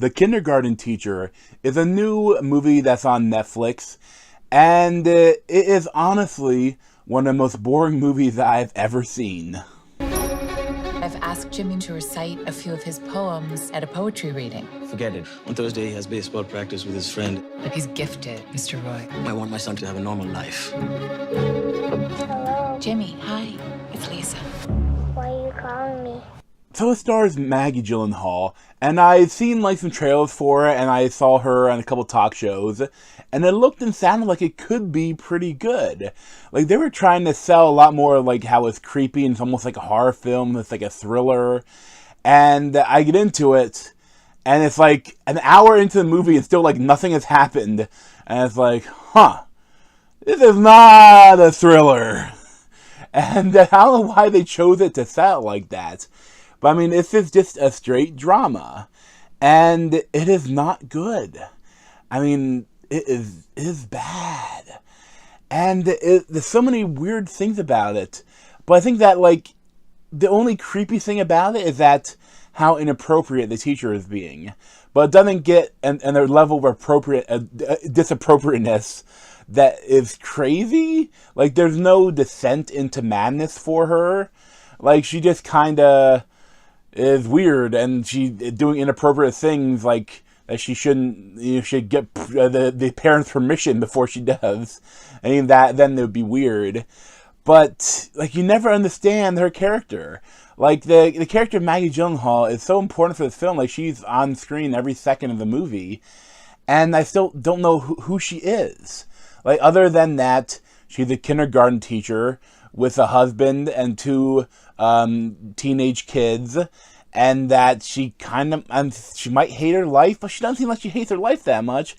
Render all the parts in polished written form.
The Kindergarten Teacher is a new movie that's on Netflix, and it is honestly one of the most boring movies that I've ever seen. I've asked Jimmy to recite a few of his poems at a poetry reading. Forget it. On Thursday, he has baseball practice with his friend. But he's gifted, Mr. Roy. I want my son to have a normal life. Hello. Jimmy, hi. It's Lisa. Why are you calling me? So it stars Maggie Gyllenhaal, and I've seen like some trailers for it, and I saw her on a couple talk shows, and it looked and sounded like it could be pretty good. Like they were trying to sell a lot more like how it's creepy and it's almost like a horror film, it's like a thriller, and I get into it, and it's like an hour into the movie and still like nothing has happened, and it's like, this is not a thriller. And I don't know why they chose it to sell like that. But I mean, this is just a straight drama. And it is not good. I mean, it is bad. And there's so many weird things about it. But I think that, like, the only creepy thing about it is that how inappropriate the teacher is being. But it doesn't get and a level of disappropriateness that is crazy. Like, there's no descent into madness for her. Like, she just kind of is weird, and she's doing inappropriate things, like, that she shouldn't, should get the parents' permission before she does. I mean, then it would be weird. But, like, you never understand her character. Like, the character of Maggie Gyllenhaal is so important for this film. Like, she's on screen every second of the movie, and I still don't know who she is. Like, other than that, she's a kindergarten teacher with a husband and two teenage kids, and that she she might hate her life, but she doesn't seem like she hates her life that much.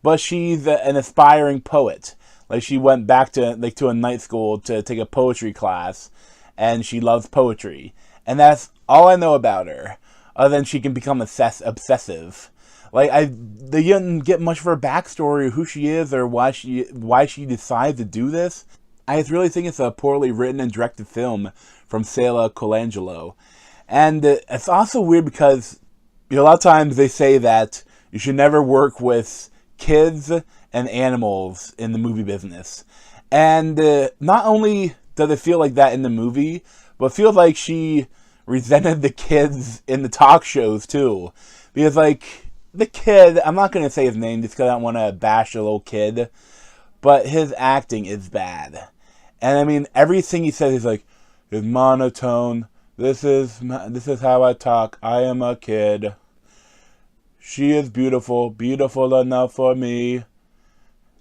But she's an aspiring poet. Like, she went back to a night school to take a poetry class, and she loves poetry, and that's all I know about her. Other than she can become obsessive. Like, they didn't get much of her backstory, who she is, or why she decides to do this. I really think it's a poorly written and directed film from Sela Colangelo. And it's also weird because, a lot of times they say that you should never work with kids and animals in the movie business. And not only does it feel like that in the movie, but it feels like she resented the kids in the talk shows too. Because, like, the kid, I'm not going to say his name just because I don't want to bash a little kid, but his acting is bad. And I mean, everything he says is like, it's monotone, this is how I talk, I am a kid, she is beautiful, beautiful enough for me,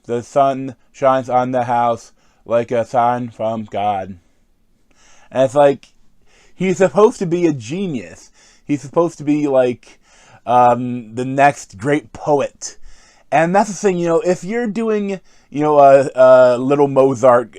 the sun shines on the house like a sign from God. And it's like, he's supposed to be a genius, he's supposed to be like, the next great poet. And that's the thing, if you're doing, a little Mozart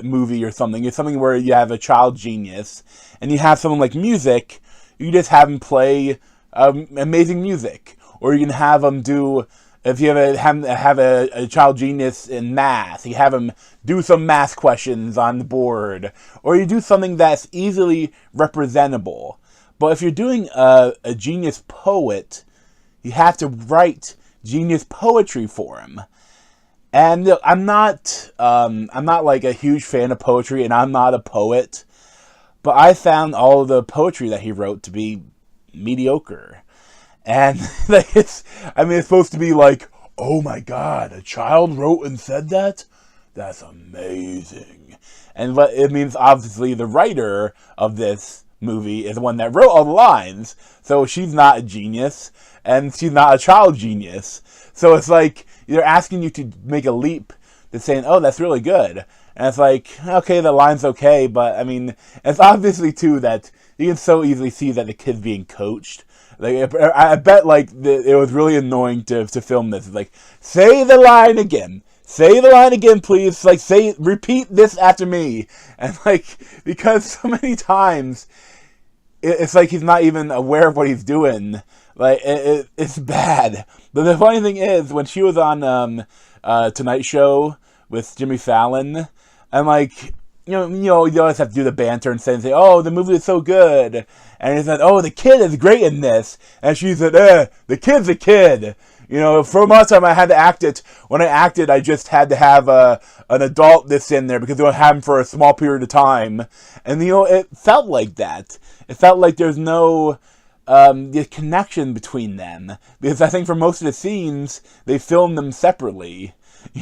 movie or something, it's something where you have a child genius, and you have someone like music, you just have him play amazing music. Or you can have him do, if you have a child genius in math, you have him do some math questions on the board. Or you do something that's easily representable. But if you're doing a genius poet, you have to write genius poetry for him. And look, I'm not like a huge fan of poetry, and I'm not a poet, but I found all of the poetry that he wrote to be mediocre. And like it's supposed to be like, oh my God, a child wrote and said that? That's amazing. And it means obviously the writer of this movie is the one that wrote all the lines, so she's not a genius, and she's not a child genius. So it's like, they're asking you to make a leap to saying, oh, that's really good. And it's like, okay, the line's okay, but I mean, it's obviously too that you can so easily see that the kid's being coached. Like, I bet like it was really annoying to film this. It's like, say the line again. Say the line again, please. Like, repeat this after me. And like, because so many times, it's like he's not even aware of what he's doing. Like, it's bad. But the funny thing is, when she was on Tonight Show with Jimmy Fallon, and like, you always have to do the banter and say, oh, the movie is so good. And he said, oh, the kid is great in this. And she said, the kid's a kid. For most time I had to act it. When I acted, I just had to have an adult this in there because they would have him for a small period of time. And, it felt like that. It felt like there's no the connection between them. Because I think for most of the scenes, they filmed them separately.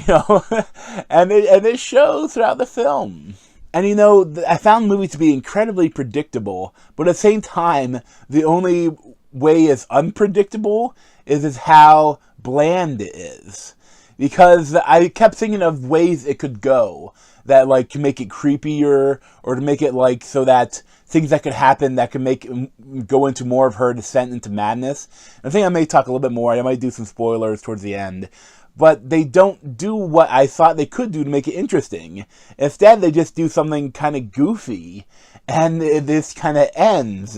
And it shows throughout the film. And I found the movie to be incredibly predictable, but at the same time, the only way it's unpredictable is how bland it is. Because I kept thinking of ways it could go that to make it creepier, or to make it so that things that could happen that could go into more of her descent into madness. And I think I may talk a little bit more. I might do some spoilers towards the end. But they don't do what I thought they could do to make it interesting. Instead, they just do something kind of goofy, and this kind of ends.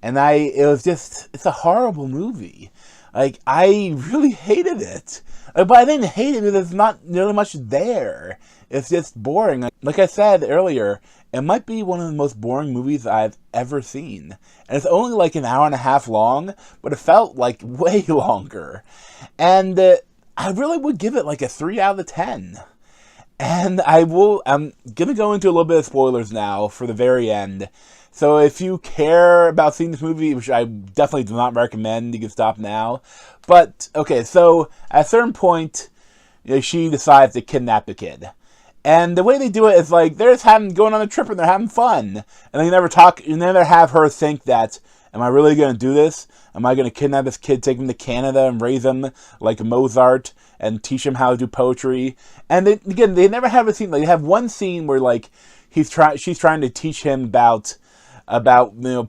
It's a horrible movie. I really hated it. But I didn't hate it because there's not really much there. It's just boring. Like I said earlier, it might be one of the most boring movies I've ever seen. And it's only an hour and a half long, but it felt like way longer. And I really would give it a 3 out of 10. And I'm going to go into a little bit of spoilers now for the very end. So if you care about seeing this movie, which I definitely do not recommend, you can stop now. But, okay, so at a certain point, she decides to kidnap the kid. And the way they do it is they're just going on a trip and they're having fun. And they never have her think that, am I really going to do this? Am I going to kidnap this kid, take him to Canada, and raise him like Mozart, and teach him how to do poetry? And they never have a scene. They have one scene where she's trying to teach him about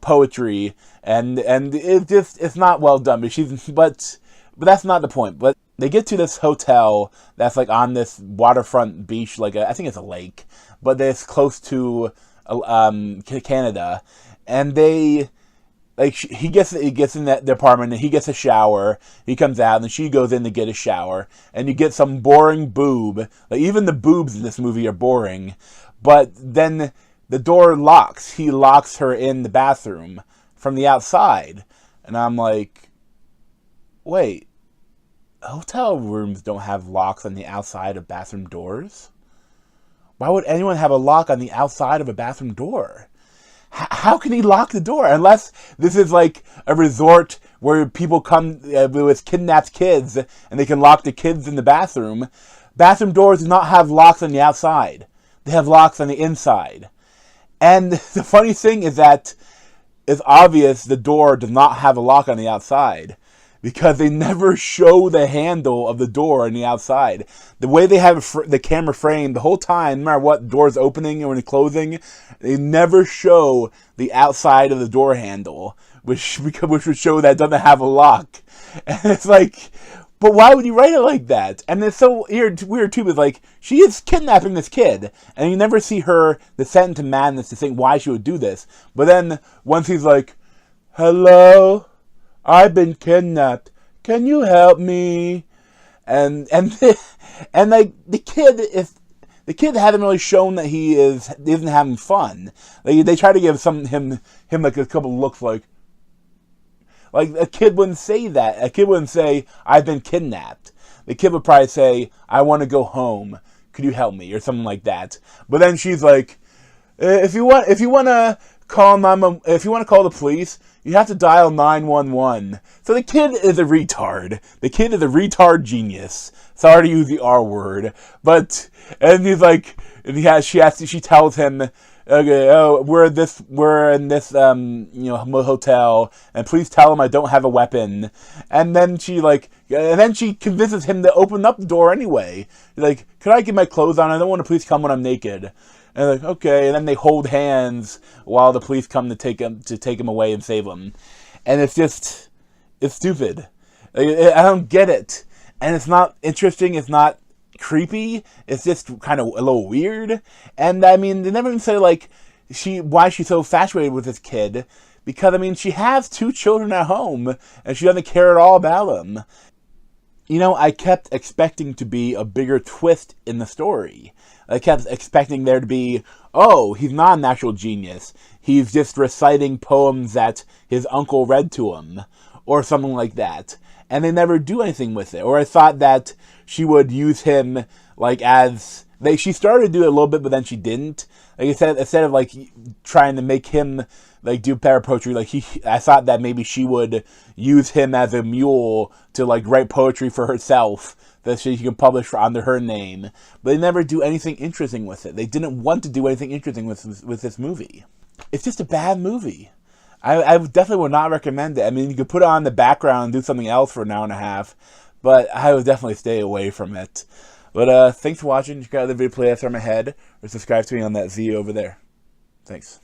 poetry, and it's not well done. But that's not the point. But they get to this hotel that's on this waterfront beach, I think it's a lake, but it's close to Canada, and they. He gets in the apartment, and he gets a shower. He comes out, and she goes in to get a shower. And you get some boring boob. Even the boobs in this movie are boring. But then the door locks. He locks her in the bathroom from the outside. And I'm like, wait. Hotel rooms don't have locks on the outside of bathroom doors? Why would anyone have a lock on the outside of a bathroom door? How can he lock the door? Unless this is a resort where people come with kidnapped kids and they can lock the kids in the bathroom. Bathroom doors do not have locks on the outside. They have locks on the inside. And the funny thing is that it's obvious the door does not have a lock on the outside, because they never show the handle of the door on the outside. The way they have the camera framed the whole time, no matter what door's opening or closing, they never show the outside of the door handle, which would show that it doesn't have a lock. And it's but why would you write it like that? And it's so weird too, because she is kidnapping this kid, and you never see her descend into madness to think why she would do this. But then once he's hello, I've been kidnapped. Can you help me? And the kid hadn't really shown that he isn't having fun. They try to give him a couple looks a kid wouldn't say that. A kid wouldn't say, I've been kidnapped. The kid would probably say, I want to go home. Could you help me? Or something like that. But then she's if you want to call the police, you have to dial 911. So the kid is a retard. The kid is a retard genius. Sorry to use the R word, and she tells him, okay, oh, we're in this hotel, and please tell him I don't have a weapon. And then she convinces him to open up the door anyway. Could I get my clothes on? I don't want the police come when I'm naked. And okay, and then they hold hands while the police come to take him away and save him. And it's stupid. I don't get it. And it's not interesting, it's not creepy, it's just kind of a little weird. And they never even say why she's so infatuated with this kid, because she has 2 children at home and she doesn't care at all about them. I kept expecting to be a bigger twist in the story. I kept expecting there to be, oh, he's not a natural genius. He's just reciting poems that his uncle read to him, or something like that. And they never do anything with it. Or I thought that she would use him, like, as... She started to do it a little bit, but then she didn't. Like I said, instead of, like, trying to make him, like, do parapoetry, like, I thought that maybe she would use him as a mule to, like, write poetry for herself that she can publish under her name. But they never do anything interesting with it. They didn't want to do anything interesting with this movie. It's just a bad movie. I definitely would not recommend it. I mean, you could put it on the background and do something else for an hour and a half, but I would definitely stay away from it. But thanks for watching. Check out the video playlists on my head, or subscribe to me on that Z over there. Thanks.